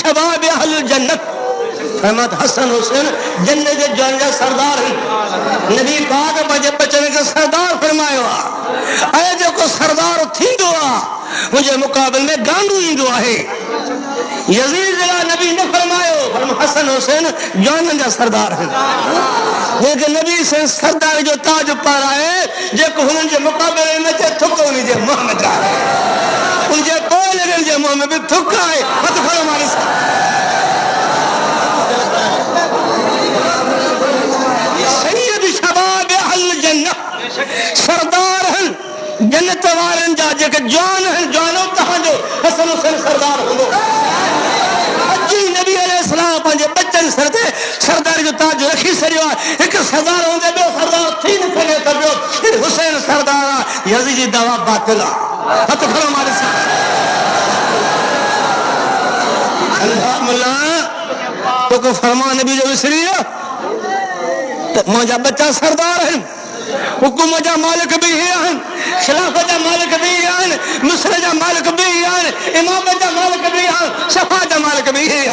شباب اہل الجنت فرمات حسن حسین جنت کے جان جا سردار ہیں نبی پاک پنجے بچنے کے سردار فرمایا اے جو کو سردار تھی دعا مجھے مقابل میں گانڈو ہی دعا ہے یزید جگہ نبی نے فرمایا فرما حسن حسین جان جا سردار ہیں لیکن نبی سے سردار جو تاج پر آئے جو کو ہن جو مقابل میں چے تھکو نہیں جو محمد آئے ان جو کوئی لگن جو محمد بھی تھکا ہے مت فرما ہمارے ساتھ سردار ہیں جنت وارن جا جے کہ جان ہیں جانو تہاں جو حسن حسین سردار ہوں اجی نبی علیہ السلام پانچے بچن سردے سردار جو تاج رکھی سریوا ایک سردار ہوں دے بے سردار تین سنے تبیو پھر حسین سردار یزیدی دعویٰ باطلہ حتی کھلو ہمارے ساتھ اللہ ملا تو کو فرما نبی جو اسریہ مجھا بچہ سردار ہیں حکومت جا مالک بھی ہیں خلافت جا مالک بھی ہیں مصر جا مالک بھی ہیں امامت جا مالک بھی ہیں شفاعت جا مالک بھی ہیں